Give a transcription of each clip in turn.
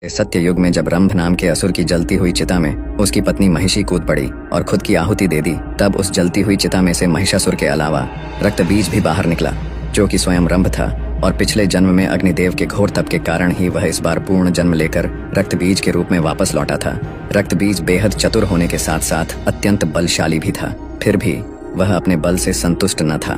सत्य युग में जब रंभ नाम के असुर की जलती हुई चिता में उसकी पत्नी महिषी कूद पड़ी और खुद की आहुति दे दी, तब उस जलती हुई चिता में से महिषासुर के अलावा रक्त बीज भी बाहर निकला, जो कि स्वयं रंभ था। और पिछले जन्म में अग्निदेव के घोर तप के कारण ही वह इस बार पूर्ण जन्म लेकर रक्त बीज के रूप में वापस लौटा था। रक्त बीज बेहद चतुर होने के साथ साथ अत्यंत बलशाली भी था। फिर भी वह अपने बल से संतुष्ट न था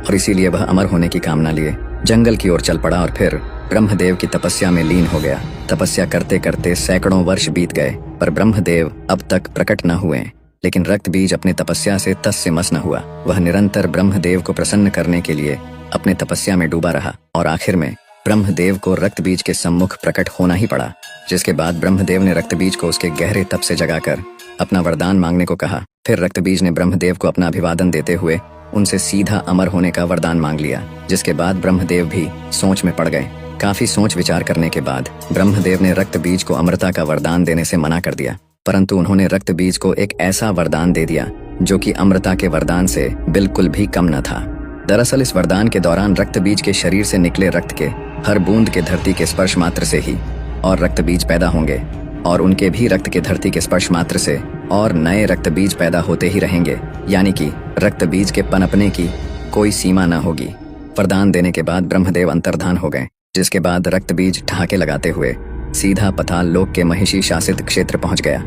और इसीलिए वह अमर होने की कामना लिए जंगल की ओर चल पड़ा और फिर ब्रह्मदेव की तपस्या में लीन हो गया। तपस्या करते करते सैकड़ों वर्ष बीत गए, पर ब्रह्मदेव अब तक प्रकट न हुए। लेकिन रक्त बीज अपने तपस्या से तस से मस न हुआ। वह निरंतर ब्रह्मदेव को प्रसन्न करने के लिए अपने तपस्या में डूबा रहा और आखिर में ब्रह्मदेव को रक्त बीज के सम्मुख प्रकट होना ही पड़ा। जिसके बाद ब्रह्मदेव ने रक्त बीज को उसके गहरे तप से जगाकर अपना वरदान मांगने को कहा। फिर रक्त बीज ने ब्रह्मदेव को अपना अभिवादन देते हुए उनसे सीधा अमर होने का वरदान मांग लिया। जिसके बाद ब्रह्मदेव भी सोच में पड़ गए। काफी सोच विचार करने के बाद ब्रह्मदेव ने रक्त बीज को अमरता का वरदान देने से मना कर दिया, परंतु उन्होंने रक्त बीज को एक ऐसा वरदान दे दिया जो कि अमरता के वरदान से बिल्कुल भी कम न था। दरअसल इस वरदान के दौरान रक्त बीज के शरीर से निकले रक्त के हर बूंद के धरती के स्पर्श मात्र से ही और रक्त बीज पैदा होंगे और उनके भी रक्त के धरती के स्पर्श मात्र से और नए रक्त बीज पैदा होते ही रहेंगे, यानी कि रक्त बीज के पनपने की कोई सीमा न होगी। वरदान देने के बाद ब्रह्मदेव अंतर्धान हो गए, जिसके बाद रक्त बीज ठहाके लगाते हुए सीधा पाताल लोक के महिषी शासित क्षेत्र पहुंच गया।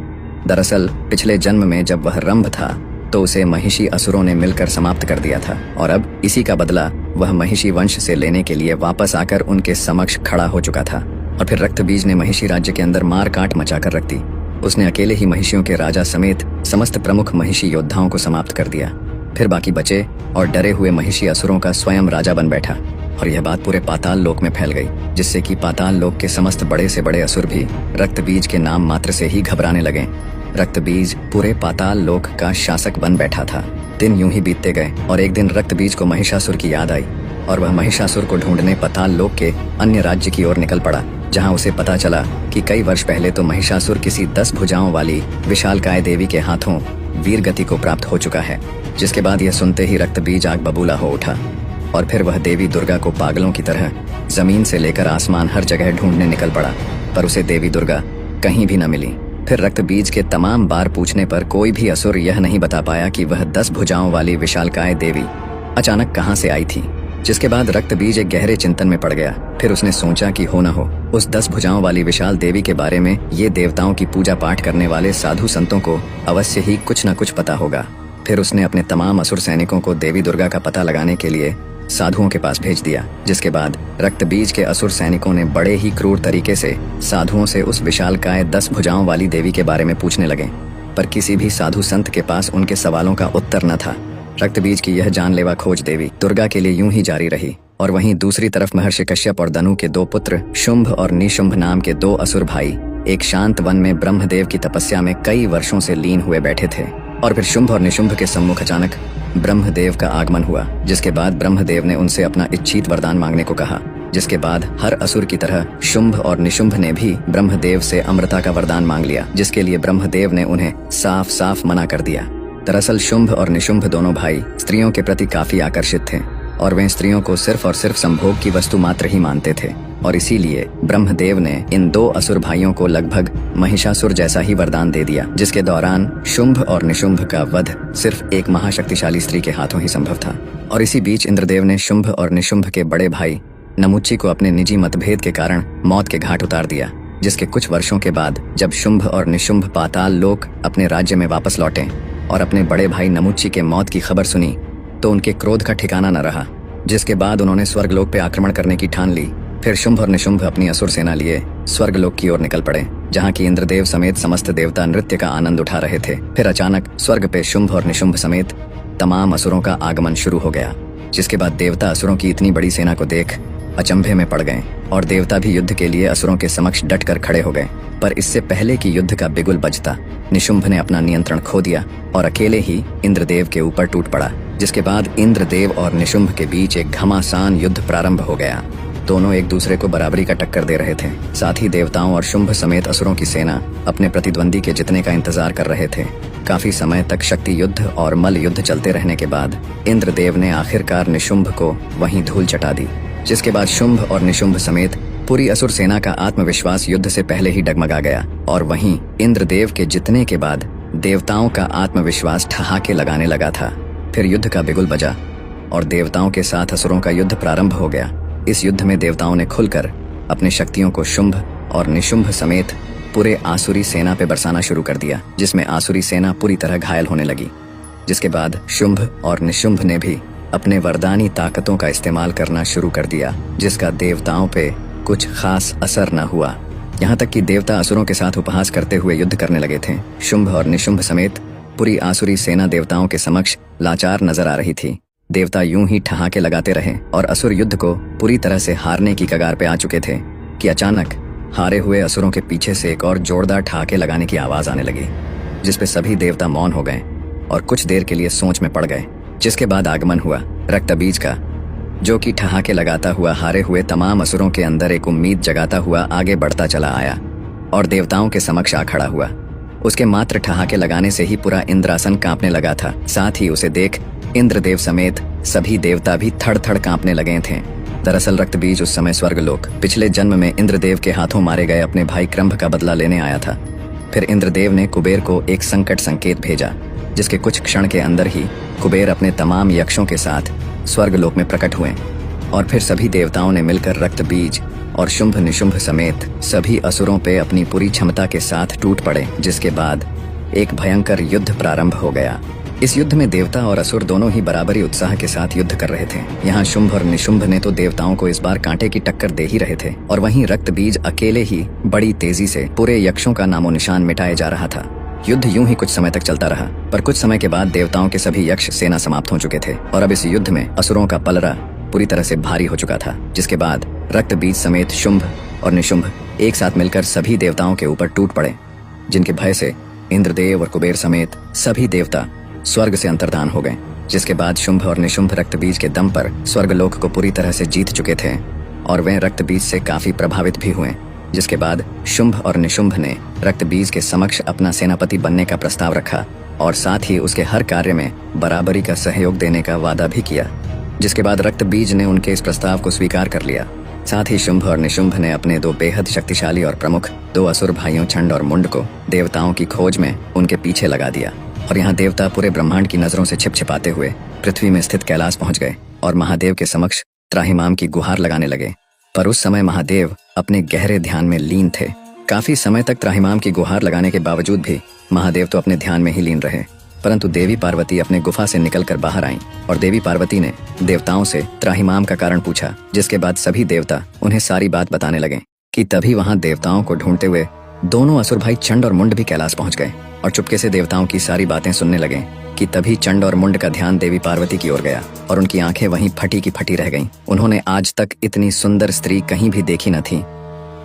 दरअसल पिछले जन्म में जब वह रंभ था तो उसे महिषी असुरों ने मिलकर समाप्त कर दिया था और अब इसी का बदला वह महिषी वंश से लेने के लिए वापस आकर उनके समक्ष खड़ा हो चुका था। और फिर रक्त बीज ने महिषी राज्य के अंदर मार काट मचाकर रख दी। उसने अकेले ही महिषियों के राजा समेत समस्त प्रमुख महिषी योद्धाओं को समाप्त कर दिया। फिर बाकी बचे और डरे हुए महिषी असुरों का स्वयं राजा बन बैठा और यह बात पूरे पाताल लोक में फैल गई, जिससे कि पाताल लोक के समस्त बड़े से बड़े असुर भी रक्त बीज के नाम मात्र से ही घबराने लगे। रक्त बीज पूरे पाताल लोक का शासक बन बैठा था। दिन यूं ही बीतते गए और एक दिन रक्त बीज को महिषासुर की याद आई और वह महिषासुर को ढूंढने पाताल लोक के अन्य राज्य की ओर निकल पड़ा, जहां उसे पता चला कि कई वर्ष पहले तो महिषासुर किसी 10 भुजाओं वाली विशालकाय देवी के हाथों वीर गति को प्राप्त हो चुका है। जिसके बाद यह सुनते ही रक्त बीज आग बबूला हो उठा और फिर वह देवी दुर्गा को पागलों की तरह जमीन से लेकर आसमान हर जगह ढूंढने निकल पड़ा, पर उसे देवी दुर्गा कहीं भी न मिली। फिर रक्त बीज के तमाम बार पूछने पर कोई भी असुर यह नहीं बता पाया कि वह 10 भुजाओं वाली विशालकाय देवी अचानक कहां से आई थी। जिसके बाद रक्त बीज एक गहरे चिंतन में पड़ गया। फिर उसने सोचा कि हो न हो उस 10 भुजाओं वाली विशाल देवी के बारे में ये देवताओं की पूजा पाठ करने वाले साधु संतों को अवश्य ही कुछ न कुछ पता होगा। फिर उसने अपने तमाम असुर सैनिकों को देवी दुर्गा का पता लगाने के लिए साधुओं के पास भेज दिया। जिसके बाद रक्त बीज के असुर सैनिकों ने बड़े ही क्रूर तरीके से साधुओं से उस विशालकाय 10 भुजाओं वाली देवी के बारे में पूछने लगे, पर किसी भी साधु संत के पास उनके सवालों का उत्तर न था। रक्त बीज की यह जानलेवा खोज देवी दुर्गा के लिए यूं ही जारी रही और वहीं दूसरी तरफ महर्षि कश्यप और दनु के 2 पुत्र शुंभ और निशुंभ नाम के 2 असुर भाई एक शांत वन में ब्रह्मदेव की तपस्या में कई वर्षों से लीन हुए बैठे थे। और फिर शुंभ और निशुंभ के सम्मुख अचानक ब्रह्मदेव का आगमन हुआ, जिसके बाद ब्रह्मदेव ने उनसे अपना इच्छित वरदान मांगने को कहा। जिसके बाद हर असुर की तरह शुंभ और निशुंभ ने भी ब्रह्मदेव से अमृता का वरदान मांग लिया, जिसके लिए ब्रह्मदेव ने उन्हें साफ साफ मना कर दिया। दरअसल शुंभ और निशुंभ दोनों भाई स्त्रियों के प्रति काफी आकर्षित थे और वे स्त्रियों को सिर्फ और सिर्फ संभोग की वस्तु मात्र ही मानते थे और इसीलिए ब्रह्मदेव ने इन 2 असुर भाइयों को लगभग महिषासुर जैसा ही वरदान दे दिया, जिसके दौरान शुंभ और निशुंभ का वध सिर्फ एक महाशक्तिशाली स्त्री के हाथों ही संभव था। और इसी बीच इंद्रदेव ने शुंभ और निशुंभ के बड़े भाई नमुच्ची को अपने निजी मतभेद के कारण मौत के घाट उतार दिया। जिसके कुछ वर्षों के बाद जब शुंभ और निशुंभ पाताल लोक अपने राज्य में वापस लौटे और अपने बड़े भाई नमुच्ची के मौत की खबर सुनी तो उनके क्रोध का ठिकाना न रहा। जिसके बाद उन्होंने स्वर्गलोक पे आक्रमण करने की ठान ली। फिर शुंभ और निशुंभ अपनी असुर सेना लिए स्वर्गलोक की ओर निकल पड़े, जहाँ की इंद्रदेव समेत समस्त देवता नृत्य का आनंद उठा रहे थे। फिर अचानक स्वर्ग पे शुंभ और निशुंभ समेत तमाम असुरों का आगमन शुरू हो गया। जिसके बाद देवता असुरों की इतनी बड़ी सेना को देख अचंभे में पड़ गए और देवता भी युद्ध के लिए असुरों के समक्ष डट कर खड़े हो गए। पर इससे पहले कि युद्ध का बिगुल बजता, निशुंभ ने अपना नियंत्रण खो दिया और अकेले ही इंद्रदेव के ऊपर टूट पड़ा। जिसके बाद इंद्रदेव और निशुंभ के बीच एक घमासान युद्ध प्रारंभ हो गया। दोनों एक दूसरे को बराबरी का टक्कर दे रहे थे। साथ ही देवताओं और शुंभ समेत असुरों की सेना अपने प्रतिद्वंदी के जितने का इंतजार कर रहे थे। काफी समय तक शक्ति युद्ध और मल युद्ध चलते रहने के बाद इंद्रदेव ने आखिरकार निशुंभ को वहीं धूल चटा दी। जिसके बाद शुंभ और निशुंभ समेत पूरी असुर सेना का आत्मविश्वास युद्ध से पहले ही डगमगा गया और वहीं इंद्रदेव के जितने के बाद देवताओं का आत्मविश्वास ठहाके लगाने लगा था। फिर युद्ध का बिगुल बजा और देवताओं के साथ असुरों का युद्ध प्रारंभ हो गया। इस युद्ध में देवताओं ने खुलकर अपनी शक्तियों को शुंभ और निशुंभ समेत पूरे आसुरी सेना पे बरसाना शुरू कर दिया, जिसमें आसुरी सेना पूरी तरह घायल होने लगी। जिसके बाद शुंभ और निशुंभ ने भी अपने वरदानी ताकतों का इस्तेमाल करना शुरू कर दिया, जिसका देवताओं पे कुछ खास असर न हुआ। यहाँ तक कि देवता असुरों के साथ उपहास करते हुए युद्ध करने लगे थे। शुंभ और निशुंभ समेत पूरी आसुरी सेना देवताओं के समक्ष लाचार नजर आ रही थी। देवता यूं ही ठहाके लगाते रहे और असुर युद्ध को पूरी तरह से हारने की कगार पे आ चुके थे कि अचानक हारे हुए असुरों के पीछे से एक और जोरदार ठहाके लगाने की आवाज आने लगी, जिसपे सभी देवता मौन हो गए और कुछ देर के लिए सोच में पड़ गए। जिसके बाद आगमन हुआ रक्तबीज का, जो कि ठहाके लगाता हुआ हारे हुए तमाम असुरों के अंदर एक उम्मीद जगाता हुआ आगे बढ़ता चला आया और देवताओं के समक्ष आ खड़ा हुआ। उसके मात्र ठहाके लगाने से ही पूरा इंद्रासन कांपने लगा था। साथ ही उसे देख इंद्रदेव समेत सभी देवता भी थड़ थड़ कांपने लगे थे। दरअसल रक्तबीज उस समय स्वर्गलोक पिछले जन्म में इंद्रदेव के हाथों मारे गए अपने भाई क्रंभ का बदला लेने आया था। फिर इंद्रदेव ने कुबेर को एक संकट संकेत भेजा, जिसके कुछ क्षण के अंदर ही कुबेर अपने तमाम यक्षों के साथ स्वर्गलोक में प्रकट हुए और फिर सभी देवताओं ने मिलकर रक्तबीज और शुंभ निशुंभ समेत सभी असुरों पे अपनी पूरी क्षमता के साथ टूट पड़े। जिसके बाद एक भयंकर युद्ध प्रारंभ हो गया। इस युद्ध में देवता और असुर दोनों ही बराबरी उत्साह के साथ युद्ध कर रहे थे। यहाँ शुंभ और निशुंभ ने तो देवताओं को इस बार कांटे की टक्कर दे ही रहे थे और वहीं रक्तबीज अकेले ही बड़ी तेजी से पूरे यक्षों का नामो निशान मिटाए जा रहा था। युद्ध यूं ही कुछ समय तक चलता रहा, पर कुछ समय के बाद देवताओं के सभी यक्ष सेना समाप्त हो चुके थे और अब इस युद्ध में असुरों का पलड़ा पूरी तरह से भारी हो चुका था। जिसके बाद रक्तबीज समेत शुंभ और निशुंभ एक साथ मिलकर सभी देवताओं के ऊपर टूट पड़े, जिनके भय से इंद्रदेव और कुबेर समेत सभी देवता स्वर्ग से अंतर्धान हो गए। जिसके बाद शुंभ और निशुंभ रक्तबीज के दम पर स्वर्गलोक को पूरी तरह से जीत चुके थे और वे रक्तबीज से काफी प्रभावित भी हुए। जिसके बाद शुंभ और निशुंभ ने रक्तबीज के समक्ष अपना सेनापति बनने का प्रस्ताव रखा और साथ ही उसके हर कार्य में बराबरी का सहयोग देने का वादा भी किया। जिसके बाद रक्तबीज ने उनके इस प्रस्ताव को स्वीकार कर लिया। साथ ही शुंभ और निशुंभ ने अपने दो बेहद शक्तिशाली और प्रमुख दो असुर भाइयों छंड और मुंड को देवताओं की खोज में उनके पीछे लगा दिया और यहाँ देवता पूरे ब्रह्मांड की नजरों से छिप छिपाते हुए पृथ्वी में स्थित कैलाश पहुंच गए और महादेव के समक्ष त्राहिमाम की गुहार लगाने लगे। पर उस समय महादेव अपने गहरे ध्यान में लीन थे। काफी समय तक त्राहिमाम की गुहार लगाने के बावजूद भी महादेव तो अपने ध्यान में ही लीन रहे, परंतु देवी पार्वती अपने गुफा से निकलकर बाहर आईं और देवी पार्वती ने देवताओं से त्राहिमाम का कारण पूछा। जिसके बाद सभी देवता उन्हें सारी बात बताने लगे कि तभी वहां देवताओं को ढूंढते हुए दोनों असुर भाई चंड और मुंड भी कैलाश पहुंच गए और चुपके से देवताओं की सारी बातें सुनने लगे कि तभी चंड और मुंड का ध्यान देवी पार्वती की ओर गया और उनकी आंखें वहीं फटी की फटी रह गईं। उन्होंने आज तक इतनी सुंदर स्त्री कहीं भी देखी न थी।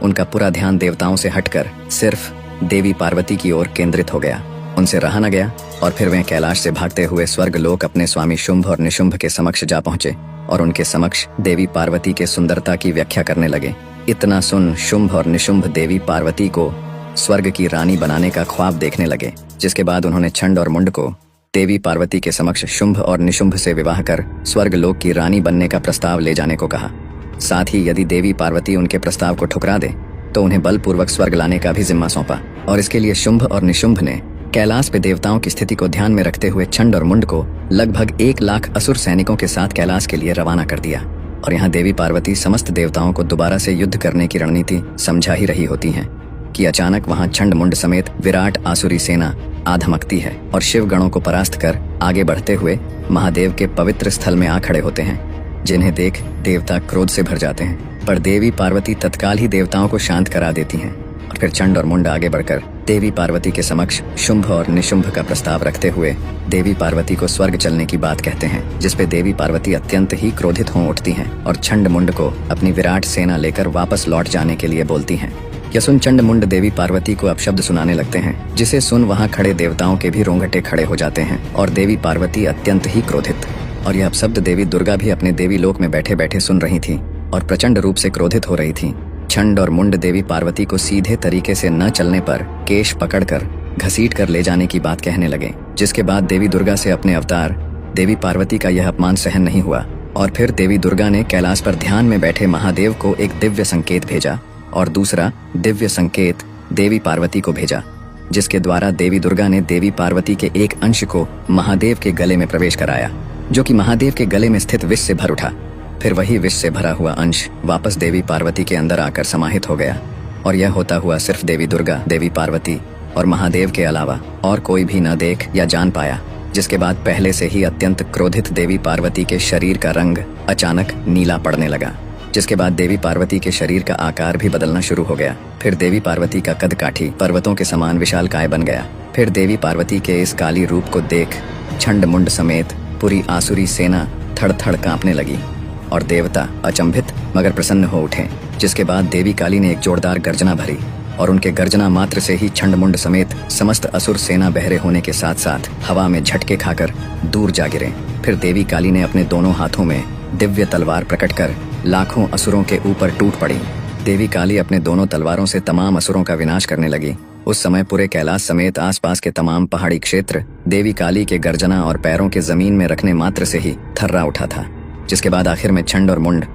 उनका पूरा ध्यान देवताओं से हटकर सिर्फ देवी पार्वती की ओर केंद्रित हो गया। उनसे रहा न गया और फिर वे कैलाश से भागते हुए स्वर्ग लोक अपने स्वामी शुंभ और निशुंभ के समक्ष जा पहुंचे और उनके समक्ष देवी पार्वती के सुंदरता की व्याख्या करने लगे। इतना सुन शुंभ और निशुंभ देवी पार्वती को स्वर्ग की रानी बनाने का ख्वाब देखने लगे। जिसके बाद उन्होंने छंड और मुंड को देवी पार्वती के समक्ष शुंभ और निशुंभ से विवाह कर स्वर्ग लोक की रानी बनने का प्रस्ताव ले जाने को कहा। साथ ही यदि देवी पार्वती उनके प्रस्ताव को ठुकरा दे तो उन्हें बलपूर्वक स्वर्ग लाने का भी जिम्मा सौंपा और इसके लिए शुंभ और निशुंभ ने कैलाश पे देवताओं की स्थिति को ध्यान में रखते हुए छंड और मुंड को लगभग 1 लाख असुर सैनिकों के साथ कैलाश के लिए रवाना कर दिया। और यहाँ देवी पार्वती समस्त देवताओं को दोबारा से युद्ध करने की रणनीति समझा ही रही होती हैं कि अचानक वहां छंड मुंड समेत विराट आसुरी सेना आ धमकती है और शिव गणों को परास्त कर आगे बढ़ते हुए महादेव के पवित्र स्थल में आ खड़े होते हैं, जिन्हें देख देवता क्रोध से भर जाते हैं। पर देवी पार्वती तत्काल ही देवताओं को शांत करा देती हैं और फिर चंड और मुंड आगे बढ़कर देवी पार्वती के समक्ष शुंभ और निशुंभ का प्रस्ताव रखते हुए देवी पार्वती को स्वर्ग चलने की बात कहते हैं, जिसपे देवी पार्वती अत्यंत ही क्रोधित हो उठती हैं और छंड मुंड को अपनी विराट सेना लेकर वापस लौट जाने के लिए बोलती हैं। यह सुन चंड मुंड देवी पार्वती को अपशब्द सुनाने लगते हैं, जिसे सुन वहां खड़े देवताओं के भी रोंगटे खड़े हो जाते हैं और देवी पार्वती अत्यंत ही क्रोधित। और यह अपशब्द देवी दुर्गा भी अपने देवी लोक में बैठे बैठे सुन रही थी और प्रचंड रूप से क्रोधित हो रही थी। छंड और मुंड देवी पार्वती को सीधे तरीके से न चलने पर केश पकड़कर घसीट कर ले जाने की बात कहने लगे। जिसके बाद देवी दुर्गा से अपने अवतार देवी पार्वती का यह अपमान सहन नहीं हुआ और फिर देवी दुर्गा ने कैलाश पर ध्यान में बैठे महादेव को एक दिव्य संकेत भेजा और दूसरा दिव्य संकेत देवी पार्वती को भेजा, जिसके द्वारा देवी दुर्गा ने देवी पार्वती के एक अंश को महादेव के गले में प्रवेश कराया, जो कि महादेव के गले में स्थित विष से भर उठा। फिर वही विष से भरा हुआ अंश वापस देवी पार्वती के अंदर आकर समाहित हो गया और यह होता हुआ सिर्फ देवी दुर्गा, देवी पार्वती और महादेव के अलावा और कोई भी न देख या जान पाया। जिसके बाद पहले से ही अत्यंत क्रोधित देवी पार्वती के शरीर का रंग अचानक नीला पड़ने लगा, जिसके बाद देवी पार्वती के शरीर का आकार भी बदलना शुरू हो गया। फिर देवी पार्वती का कद काठी पर्वतों के समान विशालकाय बन गया। फिर देवी पार्वती के इस काली रूप को देख छंड मुंड समेत पूरी आसुरी सेना थड़ थड़ कांपने लगी और देवता अचंभित मगर प्रसन्न हो उठे। जिसके बाद देवी काली ने एक जोरदार गर्जना भरी और उनके गर्जना मात्र से ही छंड मुंड समेत समस्त असुर सेना बहरे होने के साथ साथ हवा में झटके खाकर दूर जा गिरे। फिर देवी काली ने अपने दोनों हाथों में दिव्य तलवार प्रकट कर लाखों असुरों के ऊपर टूट पड़ी। देवी काली अपने दोनों तलवारों से तमाम असुरों का विनाश करने लगी। उस समय पूरे कैलाश समेत आसपास के तमाम पहाड़ी क्षेत्र देवी काली के गर्जना और पैरों के जमीन में रखने मात्र से ही थर्रा उठा था। जिसके बाद आखिर में छंड और मुंड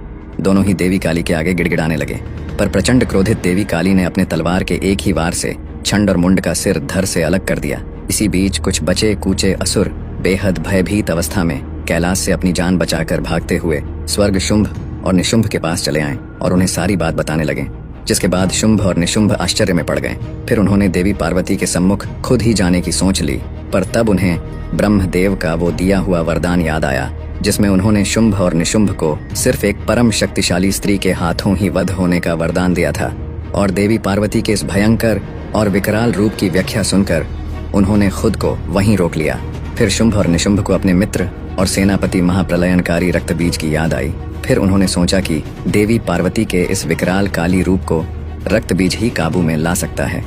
दोनों ही देवी काली के आगे गिड़गिड़ाने लगे, पर प्रचंड क्रोधित देवी काली ने अपने तलवार के एक ही वार से छंड और मुंड का सिर धड़ से अलग कर दिया। इसी बीच कुछ बचे कूचे असुर बेहद भयभीत अवस्था में कैलाश से अपनी जान बचाकर भागते हुए स्वर्ग शुंभ और निशुंभ के पास चले आए और उन्हें सारी बात बताने लगे। जिसके बाद शुंभ और निशुंभ आश्चर्य में पड़ गए। फिर उन्होंने देवी पार्वती के सम्मुख खुद ही जाने की सोच ली, पर तब उन्हें ब्रह्मदेव का वो दिया हुआ वरदान याद आया, जिसमें उन्होंने शुंभ और निशुंभ को सिर्फ एक परम शक्तिशाली स्त्री के हाथों ही वध होने का वरदान दिया था। और देवी पार्वती के इस भयंकर और विकराल रूप की व्याख्या सुनकर उन्होंने खुद को वहीं रोक लिया। फिर शुंभ और निशुंभ को अपने मित्र और सेनापति महाप्रलयनकारी रक्तबीज की याद आई। फिर उन्होंने सोचा कि देवी पार्वती के इस विकराल काली रूप को रक्तबीज ही काबू में ला सकता है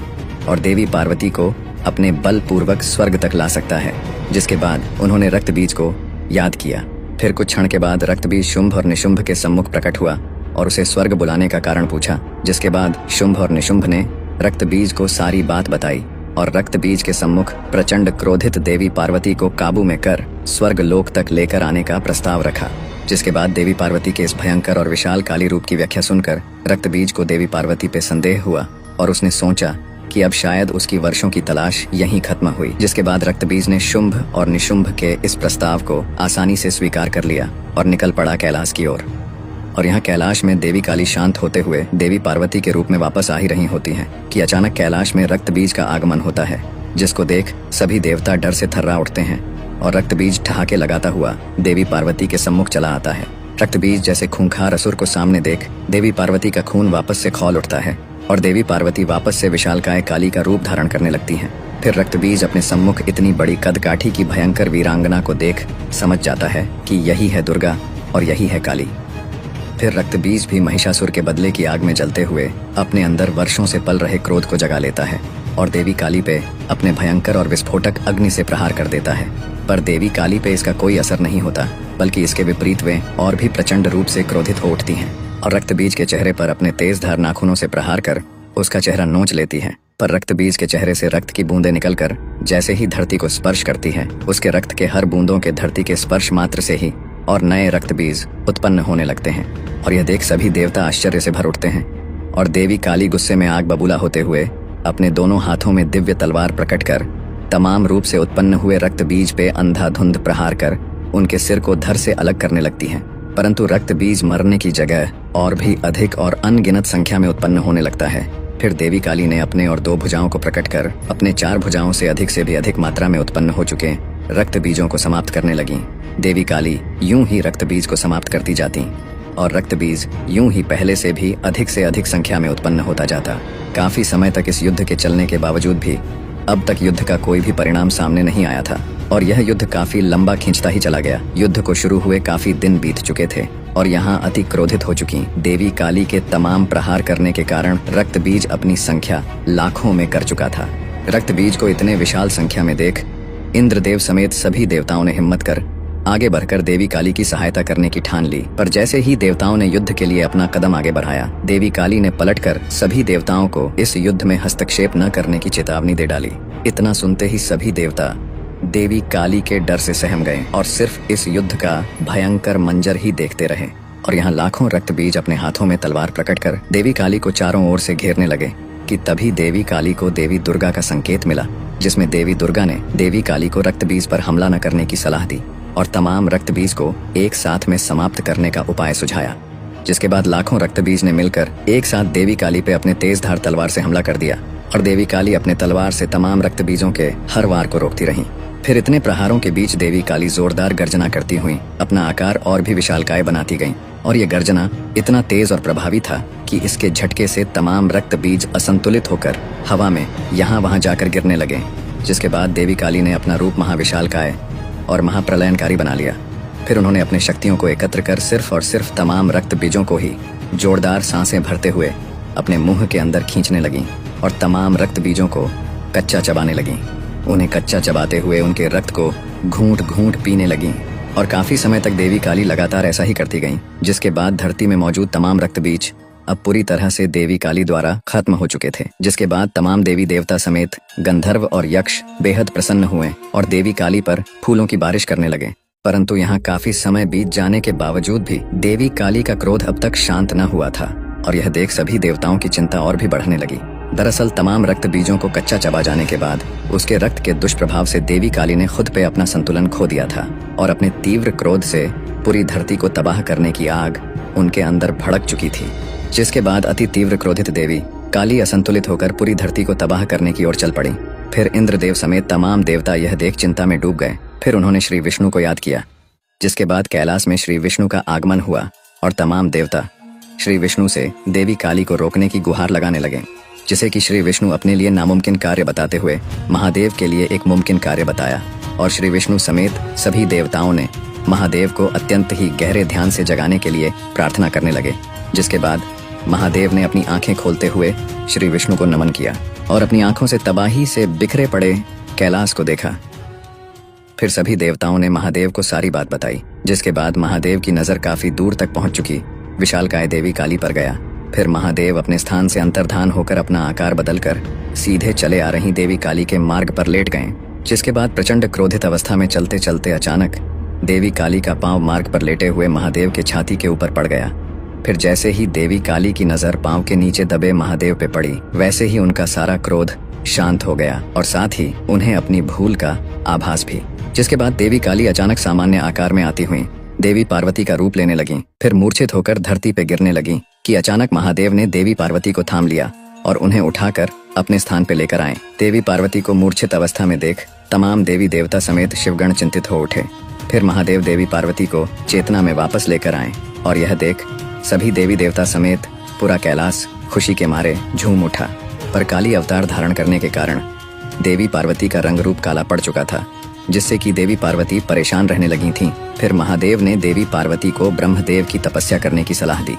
और देवी पार्वती को अपने बल पूर्वक स्वर्ग तक ला सकता है। जिसके बाद उन्होंने रक्तबीज को याद किया। फिर कुछ क्षण के बाद रक्तबीज शुंभ और निशुंभ के सम्मुख प्रकट हुआ और उसे स्वर्ग बुलाने का कारण पूछा। जिसके बाद शुंभ और निशुंभ ने रक्तबीज को सारी बात बताई और रक्तबीज के सम्मुख प्रचंड क्रोधित देवी पार्वती को काबू में कर स्वर्ग लोक तक लेकर आने का प्रस्ताव रखा। जिसके बाद देवी पार्वती के इस भयंकर और विशाल काली रूप की व्याख्या सुनकर रक्तबीज को देवी पार्वती पे संदेह हुआ और उसने सोचा कि अब शायद उसकी वर्षों की तलाश यहीं खत्म हुई। जिसके बाद रक्तबीज ने शुंभ और निशुंभ के इस प्रस्ताव को आसानी से स्वीकार कर लिया और निकल पड़ा कैलाश की ओर। और यहाँ कैलाश में देवी काली शांत होते हुए देवी पार्वती के रूप में वापस आ ही रही होती हैं कि अचानक कैलाश में रक्तबीज का आगमन होता है, जिसको देख सभी देवता डर से थर्रा उठते हैं और रक्तबीज ठहाके लगाता हुआ देवी पार्वती के सम्मुख चला आता है। रक्तबीज जैसे खूंखार असुर को सामने देख देवी पार्वती का खून वापस से खौल उठता है और देवी पार्वती वापस से विशालकाय काली का रूप धारण करने लगती हैं। फिर रक्तबीज अपने सम्मुख इतनी बड़ी कदकाठी की भयंकर वीरांगना को देख समझ जाता है कि यही है दुर्गा और यही है काली। फिर रक्तबीज भी महिषासुर के बदले की आग में जलते हुए अपने अंदर वर्षों से पल रहे क्रोध को जगा लेता है और देवी काली पे अपने भयंकर और विस्फोटक अग्नि से प्रहार कर देता है। पर देवी काली पे इसका कोई असर नहीं होता, बल्कि इसके विपरीत वे और भी प्रचंड रूप से क्रोधित हो उठती हैं और रक्तबीज के चेहरे पर अपने तेज धार नाखूनों से प्रहार कर उसका चेहरा नोच लेती है। पर रक्तबीज के चेहरे से रक्त की बूंदें निकलकर जैसे ही धरती को स्पर्श करती है, उसके रक्त के हर बूंदों के धरती के स्पर्श मात्र से ही और नए रक्तबीज उत्पन्न होने लगते हैं। और यह देख सभी देवता आश्चर्य से भर उठते हैं और देवी काली गुस्से में आग बबूला होते हुए अपने दोनों हाथों में दिव्य तलवार प्रकट कर तमाम रूप से उत्पन्न हुए रक्तबीज पे अंधाधुंध प्रहार कर उनके सिर को धड़ से अलग करने लगती हैं। परंतु रक्तबीज मरने की जगह और भी अधिक और अनगिनत संख्या में उत्पन्न होने लगता है। फिर देवी काली ने अपने और 2 भुजाओं को प्रकट कर अपने 4 भुजाओं से भी अधिक मात्रा में उत्पन्न हो चुके रक्त बीजों को समाप्त करने लगी। देवी काली यूं ही रक्त बीज को समाप्त करती जाती और रक्त बीज यूं ही पहले से भी अधिक संख्या में उत्पन्न होता जाता। काफी समय तक इस युद्ध के चलने के बावजूद भी अब तक युद्ध का कोई भी परिणाम सामने नहीं आया था और यह युद्ध काफी लंबा खींचता ही चला गया। युद्ध को शुरू हुए काफी दिन बीत चुके थे और यहाँ अति क्रोधित हो चुकी देवी काली के तमाम प्रहार करने के कारण रक्त बीज अपनी संख्या लाखों में कर चुका था। रक्त बीज को इतने विशाल संख्या में देख इंद्रदेव समेत सभी देवताओं ने हिम्मत कर आगे बढ़कर देवी काली की सहायता करने की ठान ली। पर जैसे ही देवताओं ने युद्ध के लिए अपना कदम आगे बढ़ाया, देवी काली ने पलटकर सभी देवताओं को इस युद्ध में हस्तक्षेप न करने की चेतावनी दे डाली। इतना सुनते ही सभी देवता देवी काली के डर से सहम गए और सिर्फ इस युद्ध का भयंकर मंजर ही देखते रहे। और यहाँ लाखों रक्त बीज अपने हाथों में तलवार प्रकट कर देवी काली को चारों ओर से घेरने लगे कि तभी देवी काली को देवी दुर्गा का संकेत मिला, जिसमें देवी दुर्गा ने देवी काली को रक्त बीज पर हमला न करने की सलाह दी और तमाम रक्त बीज को एक साथ में समाप्त करने का उपाय सुझाया। जिसके बाद लाखों रक्त बीज ने मिलकर एक साथ देवी काली पे अपने तेज धार तलवार से हमला कर दिया और देवी काली अपने तलवार से तमाम रक्त बीजों के हर वार को रोकती रही। फिर इतने प्रहारों के बीच देवी काली जोरदार गर्जना करती हुई अपना आकार और भी विशालकाय बनाती गईं और ये गर्जना इतना तेज और प्रभावी था कि इसके झटके से तमाम रक्त बीज असंतुलित होकर हवा में यहाँ वहाँ जाकर गिरने लगे। जिसके बाद देवी काली ने अपना रूप महाविशालकाय और महाप्रलयनकारी बना लिया। फिर उन्होंने अपने शक्तियों को एकत्र कर सिर्फ और सिर्फ तमाम रक्त बीजों को ही जोरदार सांसें भरते हुए अपने मुंह के अंदर खींचने लगीं और तमाम रक्त बीजों को कच्चा चबाने लगीं। उन्हें कच्चा चबाते हुए उनके रक्त को घूंट घूंट पीने लगीं और काफी समय तक देवी काली लगातार ऐसा ही करती गईं। जिसके बाद धरती में मौजूद तमाम रक्त बीज अब पूरी तरह से देवी काली द्वारा खत्म हो चुके थे। जिसके बाद तमाम देवी देवता समेत गंधर्व और यक्ष बेहद प्रसन्न हुए और देवी काली पर फूलों की बारिश करने लगे। परंतु यहाँ काफी समय बीत जाने के बावजूद भी देवी काली का क्रोध अब तक शांत न हुआ था और यह देख सभी देवताओं की चिंता और भी बढ़ने लगी। दरअसल तमाम रक्त बीजों को कच्चा चबा जाने के बाद उसके रक्त के दुष्प्रभाव से देवी काली ने खुद पे अपना संतुलन खो दिया था और अपने तीव्र क्रोध से पूरी धरती को तबाह करने की आग उनके अंदर भड़क चुकी थी। जिसके बाद अति तीव्र क्रोधित देवी काली असंतुलित होकर पूरी धरती को तबाह करने की ओर चल पड़ी। फिर इंद्रदेव समेत तमाम देवता यह देख चिंता में डूब गए। फिर उन्होंने श्री विष्णु को याद किया। जिसके बाद कैलाश में श्री विष्णु का आगमन हुआ और तमाम देवता श्री विष्णु से देवी काली को रोकने की गुहार लगाने लगे, जिसे कि श्री विष्णु अपने लिए नामुमकिन कार्य बताते हुए महादेव के लिए एक मुमकिन कार्य बताया और श्री विष्णु समेत सभी देवताओं ने महादेव को अत्यंत ही गहरे ध्यान से जगाने के लिए प्रार्थना करने लगे। जिसके बाद महादेव ने अपनी आंखें खोलते हुए श्री विष्णु को नमन किया और अपनी आंखों से तबाही से बिखरे पड़े कैलाश को देखा। फिर सभी देवताओं ने महादेव को सारी बात बताई। जिसके बाद महादेव की नजर काफी दूर तक पहुंच चुकी विशालकाय देवी काली पर गया। फिर महादेव अपने स्थान से अंतर्धान होकर अपना आकार बदलकर सीधे चले आ रही देवी काली के मार्ग पर लेट गए। जिसके बाद प्रचंड क्रोधित अवस्था में चलते चलते अचानक देवी काली का पांव मार्ग पर लेटे हुए महादेव के छाती के ऊपर पड़ गया। फिर जैसे ही देवी काली की नजर पांव के नीचे दबे महादेव पे पड़ी, वैसे ही उनका सारा क्रोध शांत हो गया और साथ ही उन्हें अपनी भूल का आभास भी। जिसके बाद देवी काली अचानक सामान्य आकार में आती हुई देवी पार्वती का रूप लेने लगी। फिर मूर्छित होकर धरती पे गिरने लगी कि अचानक महादेव ने देवी पार्वती को थाम लिया और उन्हें उठाकर अपने स्थान पे लेकर आए। देवी पार्वती को मूर्छित अवस्था में देख तमाम देवी देवता समेत शिवगण चिंतित हो उठे। फिर महादेव देवी पार्वती को चेतना में वापस लेकर आए और यह देख सभी देवी देवता समेत पूरा कैलाश खुशी के मारे झूम उठा। पर काली अवतार धारण करने के कारण देवी पार्वती का रंग रूप काला पड़ चुका था, जिससे कि देवी पार्वती परेशान रहने लगी थीं। फिर महादेव ने देवी पार्वती को ब्रह्मदेव की तपस्या करने की सलाह दी।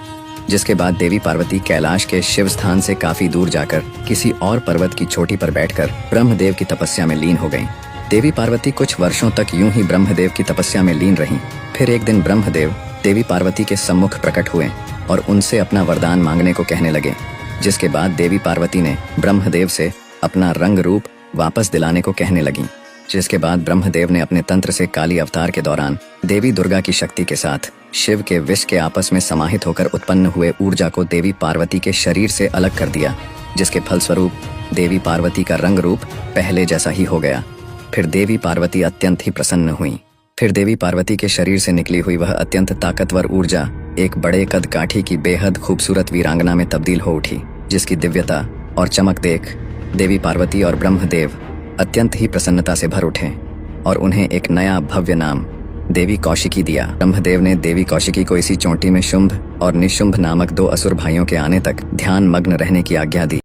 जिसके बाद देवी पार्वती कैलाश के शिव स्थान से काफी दूर जाकर किसी और पर्वत की चोटी पर बैठकर ब्रह्मदेव की तपस्या में लीन हो गईं। देवी पार्वती कुछ वर्षों तक यूं ही ब्रह्मदेव की तपस्या में लीन रहीं। फिर एक दिन ब्रह्मदेव देवी पार्वती के सम्मुख प्रकट हुए और उनसे अपना वरदान मांगने को कहने लगे। जिसके बाद देवी पार्वती ने ब्रह्मदेव से अपना रंग रूप वापस दिलाने को कहने लगी। जिसके बाद ब्रह्मदेव ने अपने तंत्र से काली अवतार के दौरान देवी दुर्गा की शक्ति के साथ शिव के विष के आपस में समाहित होकर उत्पन्न हुए ऊर्जा को देवी पार्वती के शरीर से अलग कर दिया, जिसके फलस्वरूप देवी पार्वती का रंग रूप पहले जैसा ही हो गया। फिर देवी पार्वती अत्यंत ही प्रसन्न हुई। फिर देवी पार्वती के शरीर से निकली हुई वह अत्यंत ताकतवर ऊर्जा एक बड़े कद काठी की बेहद खूबसूरत वीरांगना में तब्दील हो उठी, जिसकी दिव्यता और चमक देख देवी पार्वती और ब्रह्मदेव अत्यंत ही प्रसन्नता से भर उठे और उन्हें एक नया भव्य नाम देवी कौशिकी दिया। ब्रह्मदेव ने देवी कौशिकी को इसी चोटी में शुंभ और निशुंभ नामक 2 असुर भाइयों के आने तक ध्यान मग्न रहने की आज्ञा दी।